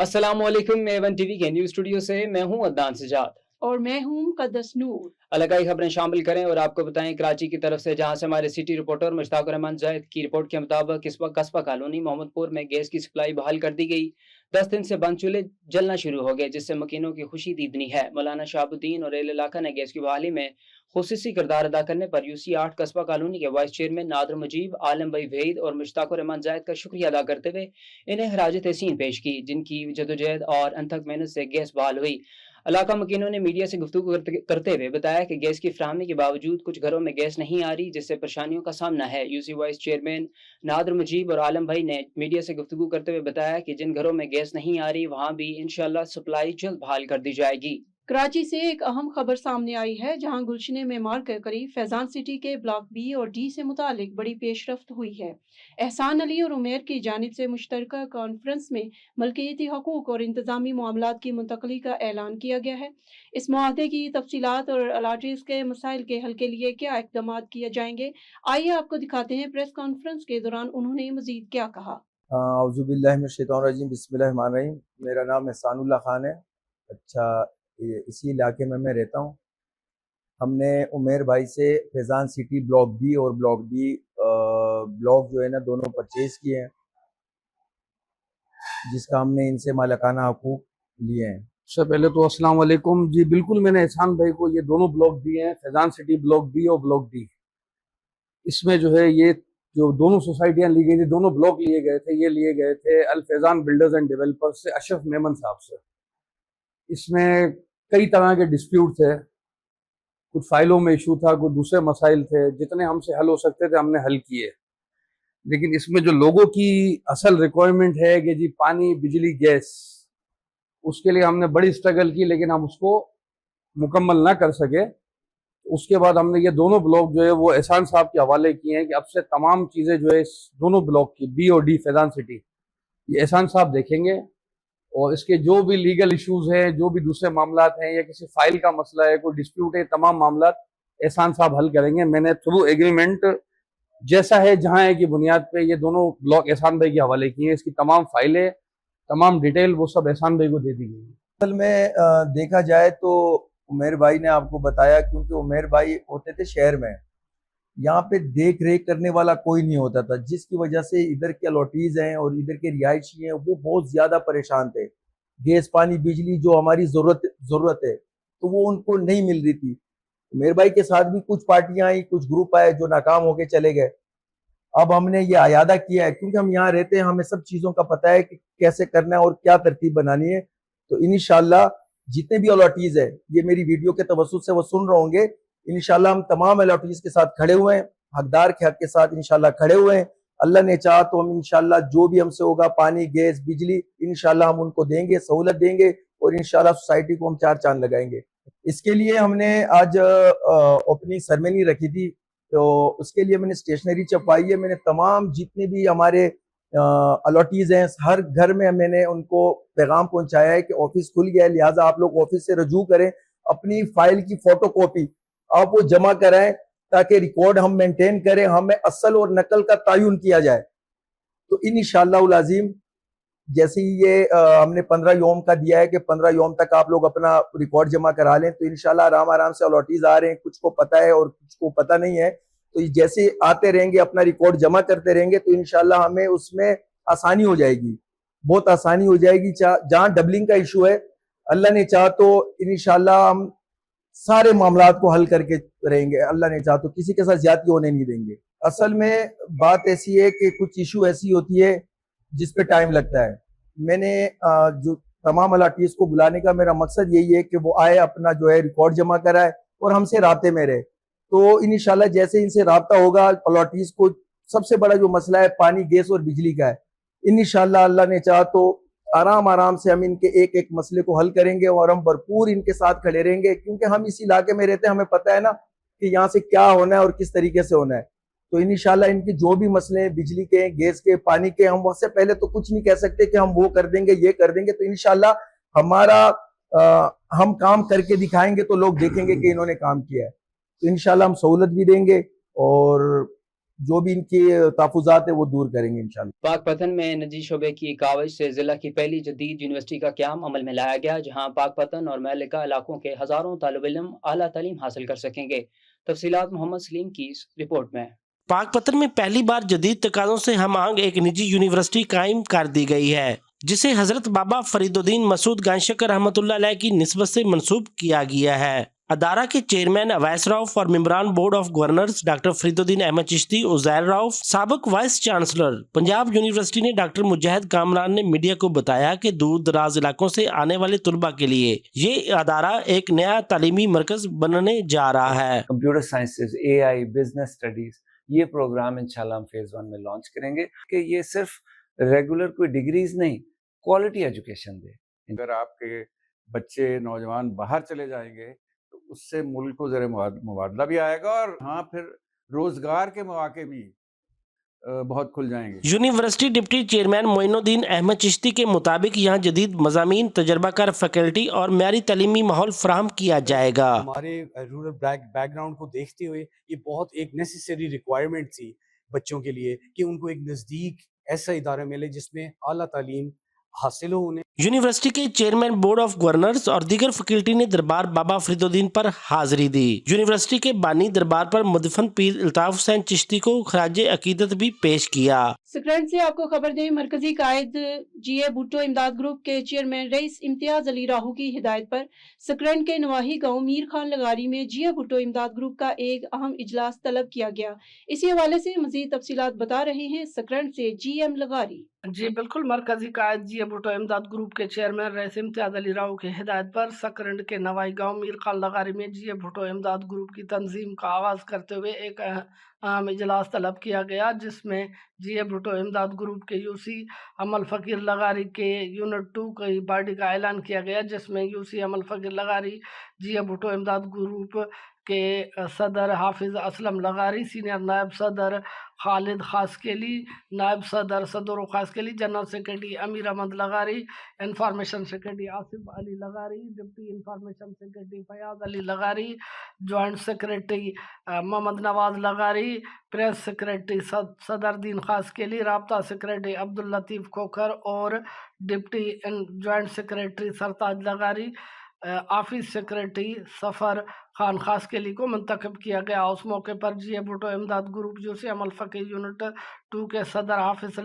अस्सलामुअलैकुम। A1 TV के news studio से मैं हूं अदनान सजाद और मैं हूं मुक़द्दस नूर। अलगाई खबरें शामिल करें और आपको बताएं कराची की तरफ से, जहां से हमारे सिटी रिपोर्टर मुश्ताक रहमान जायद की रिपोर्ट के मुताबिक कस्बा कॉलोनी मोहम्मदपुर में गैस की सप्लाई बहाल कर दी गई। 10 दिन से बंद चूल्हे जलना शुरू हो गए, जिससे मकीनों की खुशी दीदनी है। मौलाना शाहबुद्दीन और एल इलाका ने गैस की बहाली में खुसूसी किरदार अदा करने पर UC8 कस्बा कॉलोनी के वाइस चेयरमैन नादर मुजीब, आलम भाई वहीद और मुश्ताक रहमान जायद का शुक्रिया अदा करते हुए इन्हें खराज तहसीन पेश की, जिनकी जदोजहद और अनथक मेहनत से गैस बहाल हुई। इलाका मकीनों ने मीडिया से गुफ्तगू करते हुए बताया कि गैस की फराहमी के बावजूद कुछ घरों में गैस नहीं आ रही, जिससे परेशानियों का सामना है। UC vice chairman Nadir Mujeeb और आलम भाई ने मीडिया से गुफ्तगू करते हुए बताया कि जिन घरों में गैस नहीं आ रही वहां भी इंशाल्लाह सप्लाई जल्द बहाल कर दी जाएगी। कराची से एक अहम खबर सामने आई है, जहां गुलशन मेमार के करीब फैजान सिटी के ब्लॉक B और D से मुतालिक बड़ी पेशरफ्त हुई है। एहसान अली और उमेर की जानिब से मुश्तरका कॉन्फ्रेंस में मलकियती हकूक और इंतजामी मामलात की मुंतकली का ऐलान किया गया है। इस मुआहदे की तफसीलात और अलाटीज के मसाइल के हल के लिए क्या इकदाम किए जाएंगे, आइए आपको दिखाते हैं प्रेस कॉन्फ्रेंस के दौरान उन्होंने मजीद क्या कहा। औज़ुबिल्लाहिमिनश्शैतानिर्रजीम, बिस्मिल्लाहिर्रहमानिर्रहीम। मेरा नाम एहसानुल्लाह खान है। अच्छा, इसी इलाके में मैं रहता हूँ। हमने उमेर भाई से फैज़ान सिटी ब्लॉक B और ब्लॉक D ब्लॉक जो है ना, दोनों परचेज़ किए हैं, जिसका हमने इनसे मालिकाना हकूक लिए हैं। सबसे पहले तो अस्सलाम वालेकुम जी। बिल्कुल, मैंने एहसान भाई को ये दोनों ब्लॉक दिए हैं, फैज़ान सिटी ब्लॉक B और ब्लॉक D। इसमें जो है ये जो दोनों सोसाइटियाँ ली गई थी, दोनों ब्लॉक लिए गए थे, ये लिए गए थे अल फैज़ान बिल्डर्स एंड डेवलपर्स से अशरफ मेमन साहब से। इसमें कई तरह के डिस्प्यूट थे, कुछ फाइलों में इशू था, कुछ दूसरे मसाइल थे। जितने हमसे हल हो सकते थे हमने हल किए। लेकिन इसमें जो लोगों की असल रिक्वायरमेंट है कि जी पानी, बिजली, गैस, उसके लिए हमने बड़ी स्ट्रगल की, लेकिन हम उसको मुकम्मल ना कर सके। उसके बाद हमने ये दोनों ब्लॉक जो है वो एहसान साहब के हवाले किए हैं कि अब से तमाम चीज़ें जो है इस दोनों ब्लॉक की B और D फैज़ान सिटी, ये एहसान साहब देखेंगे। और इसके जो भी लीगल इश्यूज हैं, जो भी दूसरे मामलात हैं, या किसी फाइल का मसला है, कोई डिस्प्यूट है, तमाम मामलात एहसान साहब हल करेंगे। मैंने थ्रू एग्रीमेंट जैसा है जहाँ है की बुनियाद पे ये दोनों ब्लॉक एहसान भाई के हवाले किए हैं। इसकी तमाम फाइलें, तमाम डिटेल वो सब एहसान भाई को दे दी गई है। असल में देखा जाए तो उमेर भाई ने आपको बताया, क्योंकि उमेर भाई होते थे शहर में, यहाँ पे देख रेख करने वाला कोई नहीं होता था, जिसकी वजह से इधर के अलॉटीज़ हैं और इधर के रिहायशी हैं वो बहुत ज़्यादा परेशान थे। गैस, पानी, बिजली जो हमारी ज़रूरत है तो वो उनको नहीं मिल रही थी। उमेर भाई के साथ भी कुछ पार्टियां आई, कुछ ग्रुप आए जो नाकाम होके चले गए। अब हमने ये आयादा किया है, क्योंकि हम यहाँ रहते हैं, हमें सब चीज़ों का पता है कि कैसे करना है और क्या तरतीब बनानी है। तो इंशाल्लाह जितने भी अलॉटीज़ है, ये मेरी वीडियो के तवस्सुत से वो सुन रहे होंगे, इंशाल्लाह हम तमाम अलॉटीज़ के साथ खड़े हुए हैं, हकदार के हक के साथ इंशाल्लाह खड़े हुए हैं। अल्लाह ने चाहा तो हम इंशाल्लाह जो भी हमसे होगा, पानी, गैस, बिजली, इंशाल्लाह हम उनको देंगे, सहूलत देंगे और इंशाल्लाह सोसाइटी को हम चार चांद लगाएंगे। इसके लिए हमने आज ओपनिंग सेरेमनी रखी थी, तो उसके लिए मैंने स्टेशनरी छपवाई है। मैंने तमाम जितने भी हमारे अलॉटीज़ हैं, हर घर में मैंने उनको पैगाम पहुंचाया है कि ऑफिस खुल गया है, लिहाजा आप लोग ऑफिस से रजू करें, अपनी फाइल की फोटो कॉपी आप वो जमा कराएं, ताकि रिकॉर्ड हम मेंटेन करें, हमें असल और नकल का तायुन किया जाए। तो इंशाअल्लाह अज़ीम, जैसे ही ये हमने 15 योम का दिया है कि 15 योम तक आप लोग अपना रिकॉर्ड जमा करा लें, तो इंशाल्लाह आराम से अलॉटीज़ आ रहे हैं, कुछ को पता है और कुछ को पता नहीं है। तो जैसे आते रहेंगे, अपना रिकॉर्ड जमा करते रहेंगे, तो इंशाल्लाह हमें उसमें आसानी हो जाएगी, बहुत आसानी हो जाएगी। जहाँ डबलिंग का इशू है, अल्लाह ने चाहा तो इंशाल्लाह हम सारे मामलात को हल करके रहेंगे। अल्लाह ने चाहा तो किसी के साथ ज्यादती होने नहीं देंगे। असल में बात ऐसी है कि कुछ इशू ऐसी होती है जिस पे टाइम लगता है। मैंने जो तमाम अलॉटीज़ को बुलाने का मेरा मकसद यही है कि वो आए, अपना जो है रिकॉर्ड जमा कराए और हमसे राब्ते में रहे। तो इंशाल्लाह जैसे इनसे राब्ता होगा, अलॉटीज़ को सबसे बड़ा जो मसला है पानी, गैस और बिजली का है, इंशाल्लाह अल्लाह ने चाहा तो आराम से हम इनके एक एक मसले को हल करेंगे और हम भरपूर इनके साथ खड़े रहेंगे, क्योंकि हम इस इलाके में रहते हैं, हमें पता है ना कि यहाँ से क्या होना है और किस तरीके से होना है। तो इंशाल्लाह इनके जो भी मसले हैं, बिजली के, गैस के, पानी के, हम उससे पहले तो कुछ नहीं कह सकते कि हम वो कर देंगे, ये कर देंगे। तो इंशाल्लाह हमारा हम काम करके दिखाएंगे तो लोग देखेंगे कि इन्होंने काम किया है। तो इंशाल्लाह हम सहूलत भी देंगे और जो भी इनके तहफ़्फ़ुज़ात है वो दूर करेंगे इंशाल्लाह। पाकपतन में निजी शोबे की कावज से जिला की पहली जदीद यूनिवर्सिटी का क़याम अमल में लाया गया, जहाँ पाकपतन और महलिका इलाकों के हज़ारों तालिब इल्म आला तालीम हासिल कर सकेंगे। तफसीलात मोहम्मद सलीम की इस रिपोर्ट में। पाकपतन में पहली बार जदीद तकाज़ों से हम आंग एक निजी यूनिवर्सिटी कायम कर दी गई है, जिसे हजरत बाबा फरीदुद्दीन मसूद गांशकर रहमतुल्लाह अलैह की निस्बत से मंसूब किया गया है। अदारा के चेयरमैन अवैस रऊफ और मेंबरान board of governors doctor Fariduddin Ahmed Chishti, Uzair Rauf, साबिक वाइस चांसलर पंजाब यूनिवर्सिटी ने डॉक्टर मुजाहिद कामरान ने मीडिया को बताया कि दूर दराज इलाकों से आने वाले तुलबा के लिए ये अदारा एक नया तालीमी मरकज बनने जा रहा है। Computer sciences, AI, business studies, ये प्रोग्राम इंशाल्लाह हम फेज 1 में लॉन्च करेंगे कि ये सिर्फ रेगुलर कोई डिग्रीज नहीं, क्वालिटी एजुकेशन दे। अगर आपके बच्चे नौजवान बाहर चले जाएंगे तो उससे मुल्क को ज़रा मुबादला भी आएगा और हाँ फिर रोजगार के मौके भी बहुत खुल जाएंगे। University deputy chairman Moinuddin Ahmed Chishti के मुताबिक यहाँ जदीद मज़ामीन, तजर्बाकार फैकल्टी और म्यारी तालीमी माहौल फराहम किया जाएगा। हमारे रूरल बैकग्राउंड को देखते हुए ये बहुत एक नेसेसरी रिक्वायरमेंट थी बच्चों के लिए कि उनको एक नज़दीक ऐसा इदारा मिले जिसमें आला तालीम हासिल हो उन्हें। यूनिवर्सिटी के चेयरमैन बोर्ड ऑफ गवर्नर्स और दीगर फैकल्टी ने दरबार बाबा फरीदुद्दीन पर हाजिरी दी। यूनिवर्सिटी के बानी दरबार पर मुदफन पीर इल्ताफ हुसैन चिश्ती को खराजे अकीदत भी पेश किया। सकरंद से आपको खबर दें, मरकजी कायद GA भुट्टो इमदाद ग्रुप के चेयरमैन रईस इम्तियाज अली राहू की हिदायत पर सकरंद के नवाही गांव मीर खान लगारी में GA भुट्टो इमदाद ग्रुप का एक अहम इजलास तलब किया गया। इसी हवाले से मजीद तफसीलात बता रहे हैं सकरंद से GM लगारी। जी बिल्कुल, मरकजी कायद GA भुट्टो इमदाद ग्रुप के चेयरमैन रईस इम्तियाज अली राहू की हिदायत पर सकरंद के नवाई गांव मीर खान लगारी में GA भुट्टो इमदाद ग्रुप की तंजीम का आगाज करते हुए एक अहम इजलास तलब किया गया, जिसमें GA भुट्टो इमदाद ग्रुप के UC अमल फ़कीर लगारी के यूनिट 2 की बॉडी का ऐलान किया गया, जिसमें UC अमल फ़कीर लगारी, GA भुट्टो इमदाद ग्रुप के सदर हाफिज असलम लगारी, सीनियर नायब सदर खालिद खासकेली, नायब सदर सदर Khaskheli, general secretary Amir Ahmed Lagari, information secretary Asif Ali Lagari, deputy information secretary Fayaz Ali Lagari, joint secretary Mohammad Nawaz Lagari, press secretary Sadruddin Khaskheli, राब्ता सेक्रेटरी अब्दुल लतीफ़ खोखर और deputy joint secretary Sartaj Lagari, office secretary Safar Khan Khaskheli को मुंतखब किया गया। उस मौके पर GA भुट्टो इमदाद ग्रुप UC अमल फ़कीर यूनिट 2 के सदर हाफिज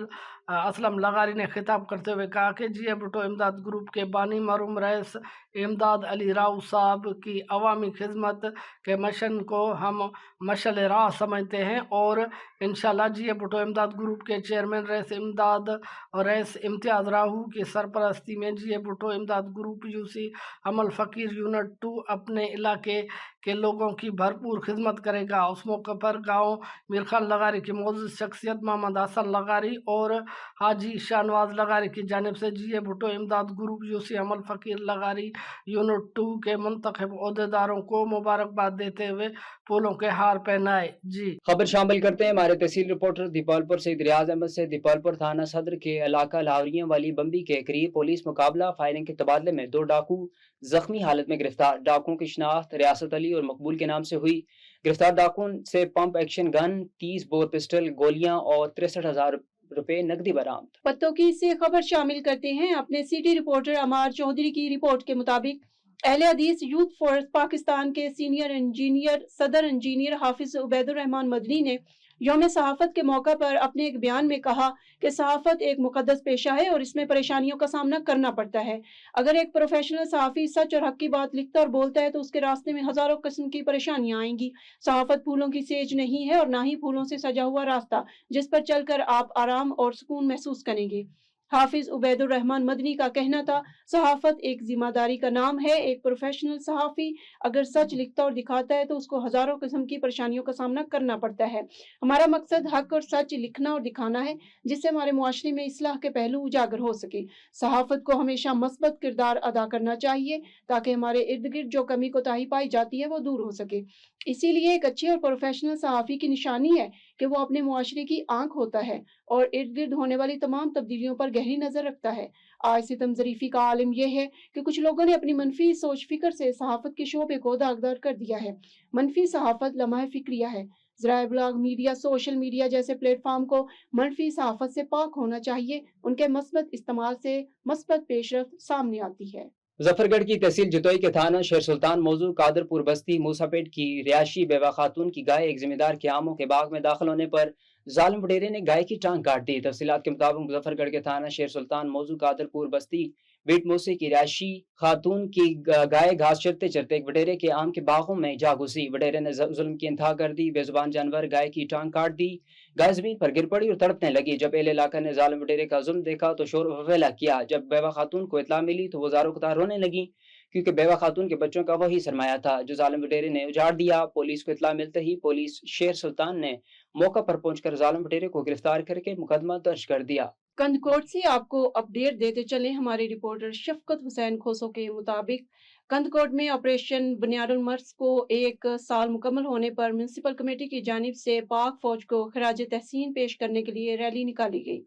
असलम लगारी ने खिताब करते हुए कहा कि GA भुट्टो इमदाद ग्रुप के बानी मरहूम रईस इमदाद अली राव साहब की अवामी खिदमत के मिशन को हम मशल राह समझते हैं और इंशाल्लाह GA भुट्टो इमदाद ग्रुप के चेयरमैन रईस इमदाद और रईस इम्तियाज राहू की सरपरस्ती में GA भुट्टो इमदाद ग्रुप UC अमल फ़कीर यूनिट 2 अपने इलाके के लोगों की भरपूर खिदमत करेगा। उस मौके पर गांव मीर खान लगारी की मौजूद शख्सियत मोहम्मद हसन लगारी और हाजी शाहनवाज लगारी की जानिब से GA भुट्टो इमदाद ग्रुप UC अमल फ़कीर लगारी यूनिट 2 के मुंतखब ओहदेदारों को मुबारकबाद देते हुए फूलों के हार पहनाए। जी खबर शामिल करते हैं हमारे तहसील रिपोर्टर दीपालपुर से रियाज अहमद से। दीपालपुर थाना सदर के इलाका लाहौरियों वाली बम्बी के करीब पुलिस मुकाबला फायरिंग के तबादले में 2 डाकू जख्मी हालत में गिरफ्तार। डाकुओं की शिनाख्त रियासत अली और मकबूल के नाम से हुई। गिरफ्तार डाकुओं से pump action gun, 30 bore pistol, गोलियां और 63,000 रुपए नकदी बरामद। पत्तों की से खबर शामिल करते हैं अपने सिटी रिपोर्टर अमार चौधरी की रिपोर्ट के मुताबिक अहले हदीस यूथ फोर्स पाकिस्तान के सीनियर इंजीनियर सदर इंजीनियर हाफिज उबैदुर रहमान मदनी ने यौम सहाफत के मौका पर अपने एक बयान में कहा कि सहाफत एक मुकद्दस पेशा है और इसमें परेशानियों का सामना करना पड़ता है। अगर एक प्रोफेशनल सहाफ़ी सच और हक की बात लिखता और बोलता है तो उसके रास्ते में हजारों किस्म की परेशानियां आएंगी। सहाफत फूलों की सेज नहीं है और ना ही फूलों से सजा हुआ रास्ता जिस पर चलकर आप आराम और सुकून महसूस करेंगे। हाफिज उबैदुर रहमान मदनी का कहना था, सहाफत एक जिम्मेदारी का नाम है। एक प्रोफेशनल सहाफ़ी अगर सच लिखता और दिखाता है तो उसको हजारों किस्म की परेशानियों का सामना करना पड़ता है। हमारा मकसद हक और सच लिखना और दिखाना है जिससे हमारे मुआशरे में इस्लाह के पहलू उजागर हो सके। सहाफत को हमेशा मस्बत किरदार अदा करना चाहिए ताकि हमारे इर्द गिर्द जो कमी कोताही पाई जाती है वो दूर हो सके। इसीलिए एक अच्छे और प्रोफेशनल सहाफ़ी की निशानी है कि वो अपने मुआशरे की आंख होता है और इर्द गिर्द होने वाली तमाम तब्दीलियों पर गहरी नजर रखता है। आज सितम ज़रीफ़ी का आलम यह है कि कुछ लोगों ने अपनी मनफी सोच फिक्र से सहाफत के शोबे को दागदार कर दिया है। मनफी सहाफत लम्हा फिक्रिया है ذرائع ابلاغ میڈیا سوشل میڈیا جیسے پلیٹ فارم کو منفی صحافت سے پاک ہونا چاہیے، ان کے مثبت استعمال سے مثبت پیش رفت سامنے آتی ہے۔ ظفر گڑھ کی تحصیل جتوئی کے تھانہ شیر سلطان موضوع قادر پور بستی موسا پیٹ کی رہائشی بیوہ خاتون کی گائے ایک ذمہ دار کے آموں کے باغ میں داخل ہونے پر ظالم وڈیرے نے گائے کی ٹانگ کاٹ دی۔ تفصیلات کے مطابق مظفر گڑھ کے تھانہ شیر سلطان موضوع قادر پور بستی بیٹ موسے کی رہائشی خاتون کی گائے گھاس چرتے چرتے ایک وڈیرے کے آم کے باغوں میں جا گھسی۔ وڈیرے نے ظلم کی انتہا کر دی، بے زبان جانور گائے کی ٹانگ کاٹ دی، گائے زمین پر گر پڑی اور تڑپنے لگی۔ جب اہل علاقہ نے ظالم وڈیرے کا ظلم دیکھا تو شور و فیلا کیا۔ جب بیوہ خاتون کو اطلاع ملی تو وہ زاروں قطار رونے لگی، کیونکہ بیوہ خاتون کے بچوں کا وہی سرمایہ تھا جو ظالم وڈیرے نے اجاڑ دیا۔ پولیس کو اطلاع ملتے ہی پولیس شیر سلطان نے موقع پر پہنچ کر ظالم وڈیرے کو گرفتار کر کے مقدمہ درج کر دیا۔ کندکوٹ سے آپ کو اپڈیٹ دیتے چلیں ہمارے رپورٹر شفقت حسین کھوسو کے مطابق کندکوٹ میں آپریشن بنیاد المرض کو 1 سال مکمل ہونے پر میونسپل کمیٹی کی جانب سے پاک فوج کو خراج تحسین پیش کرنے کے لیے ریلی نکالی گئی۔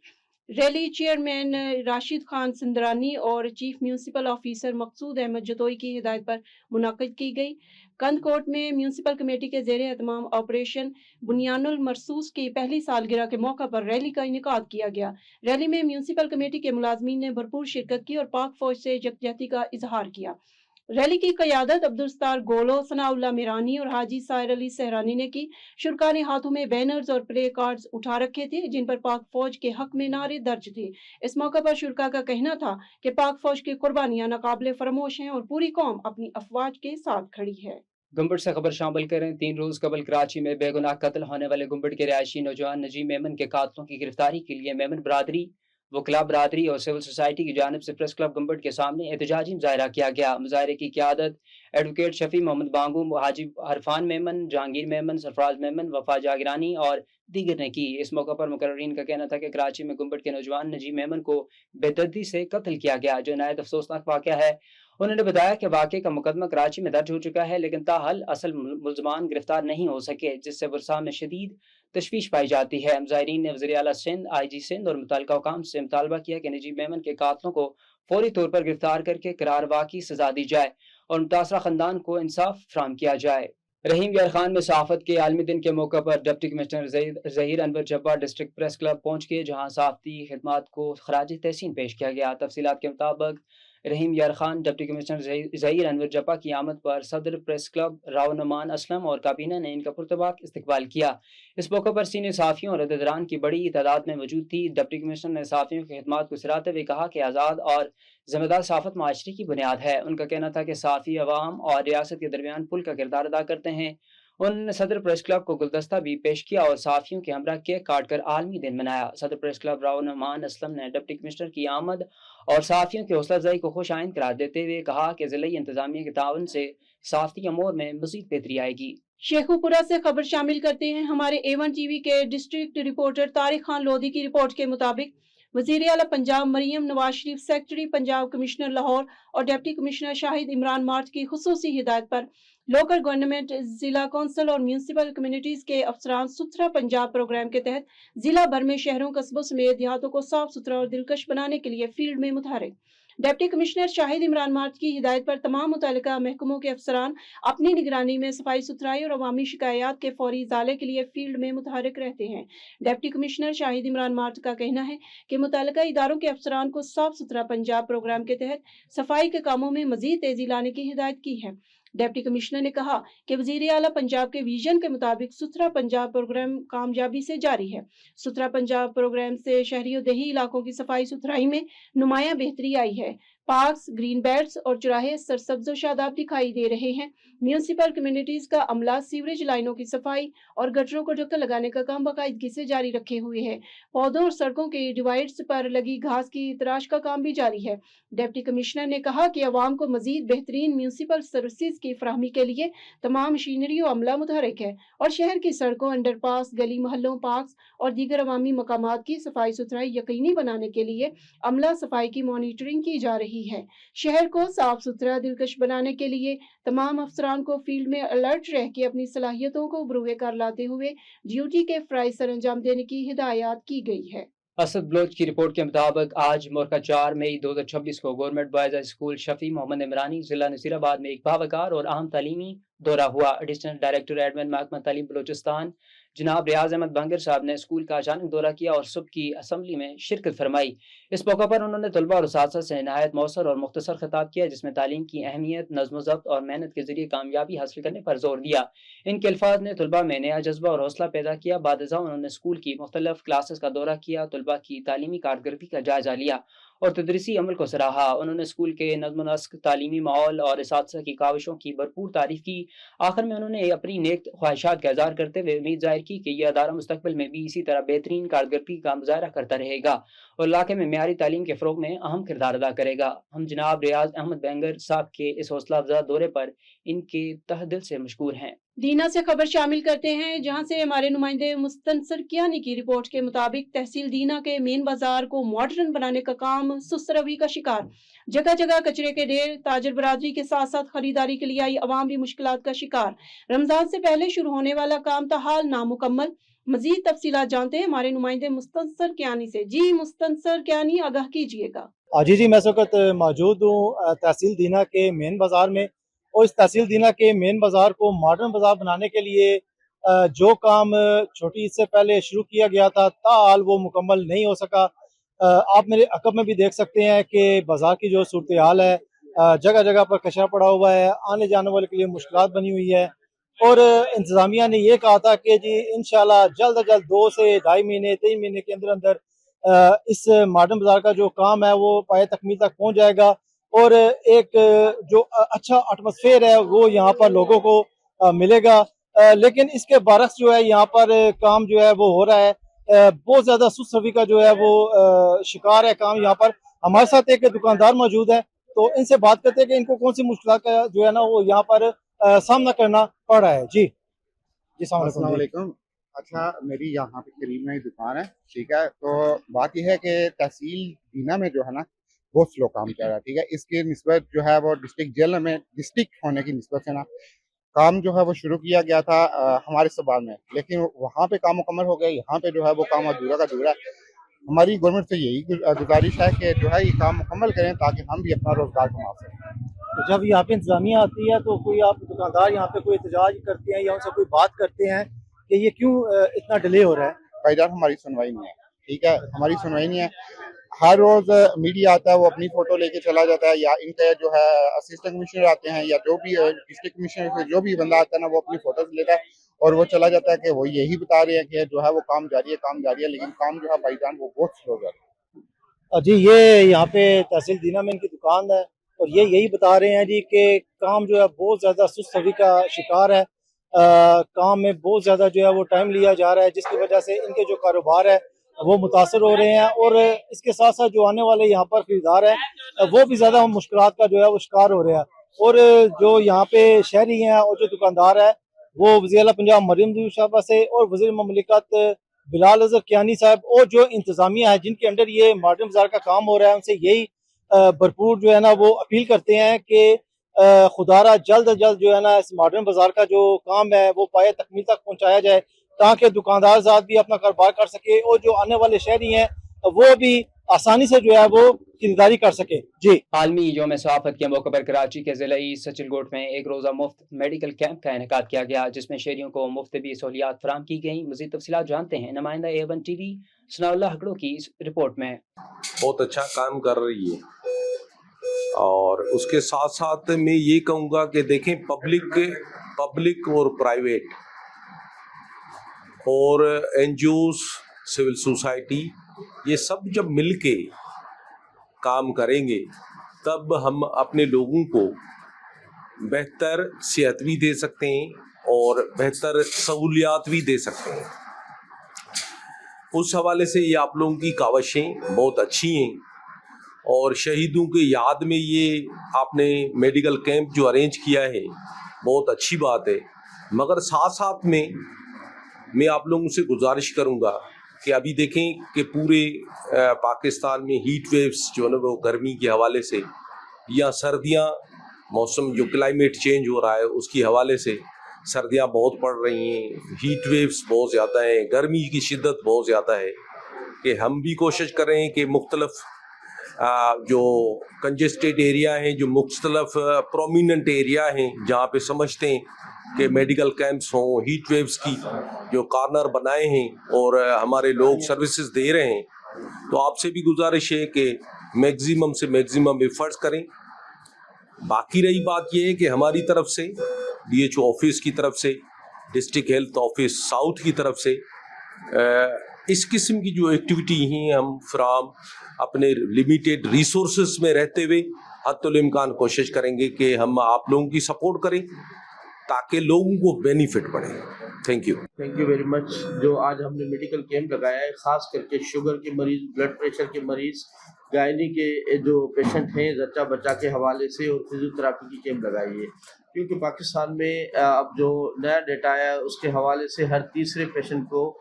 ریلی چیئرمین راشد خان سندرانی اور چیف میونسپل آفیسر مقصود احمد جتوئی کی ہدایت پر منعقد کی گئی۔ کندکوٹ میں میونسپل کمیٹی کے زیر اہتمام آپریشن بنیان المرصوص کی پہلی سالگرہ کے موقع پر ریلی کا انعقاد کیا گیا۔ ریلی میں میونسپل کمیٹی کے ملازمین نے بھرپور شرکت کی اور پاک فوج سے یکجہتی کا اظہار کیا۔ ریلی کی قیادت عبدالستار گولو، ثناء اللہ میرانی اور حاجی سائر علی سہرانی نے کی۔ شرکاء نے ہاتھوں میں بینرز اور پلے کارڈز اٹھا رکھے تھے جن پر پاک فوج کے حق میں نعرے درج تھے۔ اس موقع پر شرکاء کا کہنا تھا کہ پاک فوج کی قربانیاں ناقابل فراموش ہیں اور پوری قوم اپنی افواج کے ساتھ کھڑی ہے۔ گنبڑ سے خبر شامل کریں۔ 3 روز قبل کراچی میں بے گناہ قتل ہونے والے گنبڑ کے رہائشی نوجوان نجیب میمن کے قاتلوں کی گرفتاری کے لیے میمن برادری، وکلاء برادری اور سول سوسائٹی کی جانب سے پریس کلب گنبڑ کے سامنے احتجاجی مظاہرہ کیا گیا۔ مظاہرے کی قیادت ایڈوکیٹ شفیع محمد بانگو، حاجی عرفان میمن، جہانگیر میمن، سرفراز میمن، وفا جاگرانی اور دیگر نے کی۔ اس موقع پر مقررین کا کہنا تھا کہ کراچی میں گنبڑ کے نوجوان نجیب میمن کو بے دردی سے قتل کیا گیا، جو نہایت افسوسناک واقعہ ہے۔ انہوں نے بتایا کہ واقعے کا مقدمہ کراچی میں درج ہو چکا ہے، لیکن تاحال اصل ملزمان گرفتار نہیں ہو سکے، جس سے ورثاء میں شدید تشویش پائی جاتی ہے۔ مظاہرین نے وزیر اعلیٰ سندھ، آئی جی سندھ اور متعلقہ حکام سے مطالبہ کیا کہ نجیب میمن کے قاتلوں کو فوری طور پر گرفتار کر کے قرار واقعی سزا دی جائے اور متاثرہ خاندان کو انصاف فراہم کیا جائے۔ رحیم یار خان میں صحافت کے عالمی دن کے موقع پر ڈپٹی کمشنر ظہیر انور جبار ڈسٹرکٹ پریس کلب پہنچ گئے، جہاں صحافتی خدمات کو خراج تحسین پیش کیا گیا۔ تفصیلات کے مطابق رحیم یار خان ڈپٹی کمشنر ظہیر انور جبا کی آمد پر صدر پریس کلب راؤ نعمان اسلم اور کابینہ نے ان کا پرتپاک استقبال کیا۔ اس موقع پر سینئر صحافیوں اور عہدیداران کی بڑی تعداد میں موجود تھی۔ ڈپٹی کمشنر نے صحافیوں کی خدمات کو سراہتے ہوئے کہا کہ آزاد اور ذمہ دار صحافت معاشرے کی بنیاد ہے۔ ان کا کہنا تھا کہ صحافی عوام اور ریاست کے درمیان پل کا کردار ادا کرتے ہیں۔ انہوں نے صدر پریس کلب کو گلدستہ بھی پیش کیا اور صحافیوں کے ہمراہ کیک کاٹ کر عالمی دن منایا۔ صدر پریس کلب راؤ نعمان اسلم نے ڈپٹی کمشنر کی آمد اور صحافیوں کی حوصلہ افزائی کو خوش آئند قرار دیتے ہوئے کہا کہ ضلعی انتظامیہ کے تعاون سے صحافتی امور میں مزید بہتری آئے گی۔ شیخوپورہ سے خبر شامل کرتے ہیں ہمارے A1 ٹی وی کے ڈسٹرکٹ رپورٹر طارق خان لودھی کی رپورٹ کے مطابق وزیر اعلیٰ پنجاب مریم نواز شریف، سیکرٹری پنجاب کمشنر لاہور اور ڈپٹی کمشنر شاہد عمران مارچ کی خصوصی ہدایت پر لوکل گورنمنٹ، ضلع کونسل اور میونسپل کمیونٹیز کے افسران ستھرا پنجاب پروگرام کے تحت ضلع بھر میں شہروں، قصبوں سمیت دیہاتوں کو صاف ستھرا اور دلکش بنانے کے لیے فیلڈ میں متحرک۔ ڈپٹی کمشنر شاہد عمران مارچ کی ہدایت پر تمام متعلقہ محکموں کے افسران اپنی نگرانی میں صفائی ستھرائی اور عوامی شکایات کے فوری ازالے کے لیے فیلڈ میں متحرک رہتے ہیں۔ ڈپٹی کمشنر شاہد عمران مارچ کا کہنا ہے کہ متعلقہ اداروں کے افسران کو صاف ستھرا پنجاب پروگرام کے تحت صفائی کے کاموں میں مزید تیزی لانے کی ہدایت کی ہے۔ ڈپٹی کمشنر نے کہا کہ وزیر اعلیٰ پنجاب کے ویژن کے مطابق ستھرا پنجاب پروگرام کامیابی سے جاری ہے۔ ستھرا پنجاب پروگرام سے شہری و دیہی علاقوں کی صفائی ستھرائی میں نمایاں بہتری آئی ہے۔ پارکس، گرین بیلٹس اور چوراہے سرسبز و شاداب دکھائی دے رہے ہیں۔ میونسپل کمیونٹیز کا عملہ سیوریج لائنوں کی صفائی اور گٹروں کو ڈھکن لگانے کا کام باقاعدگی سے جاری رکھے ہوئے ہے۔ پودوں اور سڑکوں کے ڈیوائڈز پر لگی گھاس کی تراش کا کام بھی جاری ہے۔ ڈپٹی کمشنر نے کہا کہ عوام کو مزید بہترین میونسپل سروسز کی فراہمی کے لیے تمام مشینری و عملہ متحرک ہے اور شہر کی سڑکوں، انڈر پاس، گلی محلوں، پارکس اور دیگر عوامی مقامات کی صفائی ستھرائی یقینی بنانے کے لیے عملہ صفائی کی مانیٹرنگ کی جا رہی ہے۔ شہر کو صاف ستھرا دلکش بنانے کے لیے تمام افسران کو فیلڈ میں الرٹ رہ کے اپنی صلاحیتوں کو بروئے کار لاتے ہوئے ڈیوٹی کے فرائض سر انجام دینے کی ہدایات کی گئی ہے۔ असद बलोच की रिपोर्ट के मुताबिक आज मोरका 4 मई 2026 को government boys high school Shafi Mohammad Imrani जिला नसीराबाद में एक बावकार और अहम तालीमी दौरा हुआ। एडिशनल डायरेक्टर एडमिन महकमा तालीम बलूचिस्तान जनाब रियाज अहमद बांगर साहब ने स्कूल का अचानक दौरा किया और सुबह की असम्बली में शिरकत फरमाई। इस मौका पर उन्होंने तलबा और उस्ताद से नहायत मौसर और मुख्तसर खिताब किया, जिसमें तालीम की अहमियत, नज़्म ज़ब्त और मेहनत के जरिए कामयाबी हासिल करने पर जोर दिया। इनके अल्फाज ने तलबा में नया जज्बा और हौसला पैदा किया। बादजा उन्होंने स्कूल की मुख्तलिफ क्लासेस का दौरा किया, तलबा की तालीमी कारकर्दगी का जायजा लिया और तदरीसी अमल को सराहा। उन्होंने स्कूल के नज़्म नस्क, तालीमी माहौल और इसातिज़ा की काविशों की भरपूर तारीफ की। आखिर में उन्होंने अपनी नेक ख्वाहिशात का इज़हार करते हुए उम्मीद जाहिर की कि यह अदारा मुस्तकबिल में भी इसी तरह बेहतरीन कारकर्दगी का मुजाहरा करता रहेगा और इलाके में मेयारी तालीम के फ़रोग में अहम किरदार अदा करेगा। हम जनाब रियाज अहमद बैंगर साहब के इस हौसला अफजा दौरे पर इनके तहे दिल से मशकूर हैं। दीना से खबर शामिल करते हैं, जहां से हमारे नुमाइंदे मुस्तनसर कियानी की रिपोर्ट के मुताबिक तहसील दीना के मेन बाजार को मॉडर्न बनाने का काम सुस्त रवि का शिकार। जगह जगह कचरे के ढेर, ताजर बरादरी के साथ साथ खरीदारी के लिए आई अवाम भी मुश्किलात का शिकार। रमजान से पहले शुरू होने वाला काम ताहाल नामुकम्मल। मजीद तफसीलात जानते हैं हमारे नुमाइंदे मुस्तनसर कियानी से। जी मुस्तनसर कियानी, आगाह कीजिएगा। जी मैं इस वक्त मौजूद हूँ तहसील दीना के मेन बाजार में, और इस तहसील दीना के मेन बाजार को मॉडर्न बाजार बनाने के लिए जो काम छोटी ईद से पहले शुरू किया गया था ताहाल वो मुकम्मल नहीं हो सका। आप मेरे अकब में भी देख सकते हैं कि बाजार की जो सूरत हाल है, जगह जगह पर कचरा पड़ा हुआ है, आने जाने वाले के लिए मुश्किलात बनी हुई है। और इंतज़ामिया ने ये कहा था कि जी इंशाल्लाह जल्द अज जल्द 2 से 2.5 महीने 3 महीने के अंदर अंदर इस मॉडर्न बाजार का जो काम है वो पाए तकमील तक पहुंच जाएगा और एक जो अच्छा एटमॉस्फेयर है वो यहाँ पर लोगों को मिलेगा। लेकिन इसके बरक्स जो है यहाँ पर काम जो है वो हो रहा है, बहुत ज्यादा सुस्त रवि का जो है वो शिकार है काम यहाँ पर। हमारे साथ एक दुकानदार मौजूद है, तो इनसे बात करते हैं कि इनको कौन सी मुश्किलात का जो है ना वो यहाँ पर सामना करना पड़ रहा है। जी अस्सलाम वालेकुम। अच्छा, मेरी यहाँ पे करीब में ही दुकान है, ठीक है। तो बात यह है कि तहसील दीना में जो है ना बहुत स्लो काम चल रहा है, ठीक है। इसकी निस्बत जो है वो डिस्ट्रिक्ट जेल में डिस्ट्रिक्ट होने की निस्बत से ना काम जो है वो शुरू किया गया था हमारे सूबा में, लेकिन वहाँ पे काम मुकम्मल हो गया, यहाँ पे जो है वो काम अधूरा का अधूरा है। हमारी गवर्नमेंट से यही गुजारिश है कि जो है ये काम मुकम्मल करें ताकि हम भी अपना रोजगार कमा सकें। तो जब यहाँ पे इंतजामिया आती है तो कोई आप दुकानदार यहाँ पे कोई एहतजाज करते हैं या उनसे कोई बात करते हैं कि ये क्यों इतना डिले हो रहा है? भाईजान हमारी सुनवाई नहीं है, ठीक है, हमारी सुनवाई नहीं है। हर रोज मीडिया आता है, वो अपनी फोटो लेके चला जाता है, या इनके जो है असिस्टेंट कमिश्नर आते हैं या जो भी डिस्ट्रिक्ट कमिश्नर से जो भी बंदा आता है ना वो अपनी फोटो लेता है और वो चला जाता है कि वो यही बता रहे हैं कि जो है वो काम जारी है, काम जारी है, लेकिन काम जो है भाईजान वो बहुत स्लो जा रहा है। जी ये यहाँ पे तहसील दीना में इनकी दुकान है और ये यही बता रहे हैं जी कि काम जो है बहुत ज़्यादा सुस्त रवि का शिकार है। काम में बहुत ज़्यादा जो है वो टाइम लिया जा रहा है, जिसकी वजह से इनके जो कारोबार है वो मुतासर हो रहे हैं और इसके साथ साथ जो आने वाले यहाँ पर खरीदार है वो भी ज़्यादा मुश्किलात का जो है वो शिकार हो रहे हैं। और जो यहाँ पे शहरी हैं और जो दुकानदार है वो वज़ीर आला पंजाब मरियम साहबा से और वज़ीर ममलिकत बिलाल अज़हर कियानी साहब और जो इंतज़ामिया है जिनके अंडर ये मॉडर्न बाजार का काम हो रहा है उनसे यही भरपूर जो है ना वो अपील करते हैं कि खुदारा जल्द अज जल्द जो है ना इस मॉडर्न बाजार का जो काम है वो पाए तकमील तक पहुंचाया जाए ताकि दुकानदार ज़ात भी अपना कारोबार कर सके और जो आने वाले शहरी हैं वो भी आसानी से जो है वो खरीदारी कर सके। जी आलमी यौम सहाफ़त के मौके पर कराची के ज़िला सचिलकोट में एक रोज़ा मुफ्त मेडिकल कैंप का इनेकाद किया गया, जिसमें शहरियों को मुफ्त भी सहूलियात फराम की गई। मज़ीद तफसीलात जानते हैं नुमाइंदा A1 TV सनाउल्लाह हकड़ो की इस रिपोर्ट में। बहुत अच्छा काम कर रही है और उसके साथ साथ मैं ये कहूँगा कि देखें पब्लिक और प्राइवेट और NGOs, सिविल सोसाइटी, ये सब जब मिलके काम करेंगे तब हम अपने लोगों को बेहतर सेहत भी दे सकते हैं और बेहतर सहूलियात भी दे सकते हैं। उस हवाले से ये आप लोगों की काविशें बहुत अच्छी हैं और शहीदों के याद में ये आपने मेडिकल कैंप जो अरेंज किया है बहुत अच्छी बात है। मगर साथ साथ में मैं आप लोगों से गुजारिश करूँगा कि अभी देखें कि पूरे पाकिस्तान में हीट वेव्स जो है ना वो गर्मी के हवाले से या सर्दियाँ, मौसम जो क्लाइमेट चेंज हो रहा है उसके हवाले से सर्दियाँ बहुत पड़ रही हैं, हीट वेव्स बहुत ज़्यादा हैं, गर्मी की शिद्दत बहुत ज़्यादा है। کہ ہم بھی کوشش کریں کہ مختلف جو کنجسٹڈ ایریا ہیں, جو مختلف پرومیننٹ ایریا ہیں جہاں پہ سمجھتے ہیں کہ میڈیکل کیمپس ہوں, ہیٹ ویوز کی جو کارنر بنائے ہیں اور ہمارے لوگ سروسز دے رہے ہیں, تو آپ سے بھی گزارش ہے کہ میگزیمم سے میگزیمم ایفرٹس کریں. باقی رہی بات یہ ہے کہ ہماری طرف سے DHO آفس کی طرف سے, ڈسٹرکٹ ہیلتھ آفس ساؤتھ کی طرف سے اس قسم کی جو ایکٹیویٹی ہیں ہم فراہم اپنے لیمیٹیڈ ریسورسز میں رہتے ہوئے حتی الامکان کوشش کریں گے کہ ہم آپ لوگوں کی سپورٹ کریں تاکہ لوگوں کو بینیفٹ بڑھے. Thank you very much. جو آج ہم نے میڈیکل کیمپ لگایا ہے خاص کر کے شوگر کے مریض, بلڈ پریشر کے مریض, گائنی کے جو پیشنٹ ہیں زچہ بچہ کے حوالے سے, اور فزیوتھراپی کی کیمپ لگائی ہے کیونکہ پاکستان میں اب جو نیا ڈیٹا آیا اس کے حوالے سے ہر تیسرے پیشنٹ کو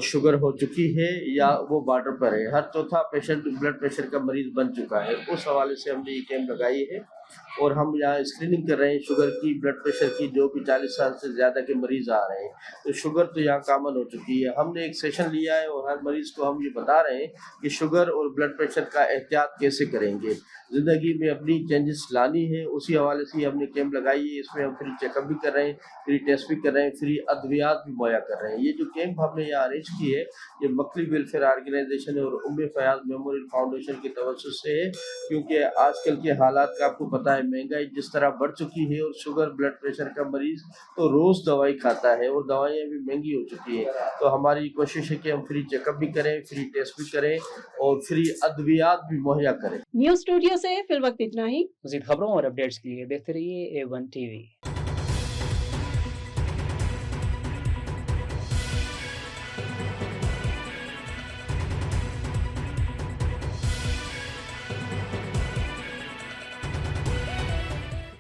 شوگر ہو چکی ہے یا وہ بارڈر پر ہے, ہر چوتھا پیشنٹ بلڈ پریشر کا مریض بن چکا ہے. اس حوالے سے ہم نے یہ کیمپ لگائی ہے اور ہم یہاں اسکریننگ کر رہے ہیں شوگر کی, بلڈ پریشر کی, جو بھی 40 سال سے زیادہ کے مریض آ رہے ہیں. تو شوگر تو یہاں کامن ہو چکی ہے. ہم نے ایک سیشن لیا ہے اور ہر مریض کو ہم یہ بتا رہے ہیں کہ شوگر اور بلڈ پریشر کا احتیاط کیسے کریں گے, زندگی میں اپنی چینجز لانی ہے. اسی حوالے سے ہم نے کیمپ لگائی ہے. اس میں ہم فری چیک اپ بھی کر رہے ہیں, فری ٹیسٹ بھی کر رہے ہیں, فری ادویات بھی مہیا کر رہے ہیں. یہ جو کیمپ ہم نے یہاں ارینج کی ہے یہ مکلی ویلفیئر آرگنائزیشن اور فیاض میموریل فاؤنڈیشن کی توسط سے ہے, کیونکہ آج کل کے حالات کا آپ کو پتہ ہے, مہنگائی جس طرح بڑھ چکی ہے اور شوگر بلڈ پریشر کا مریض تو روز دوائی کھاتا ہے اور دوائیاں بھی مہنگی ہو چکی ہیں. تو ہماری کوشش ہے کہ ہم فری چیک اپ بھی کریں, فری ٹیسٹ بھی کریں اور فری ادویات بھی مہیا کریں. نیوز اسٹوڈیو سے فی الوقت اتنا ہی. مزید خبروں اور اپڈیٹس کے لیے دیکھتے رہیے A1 TV.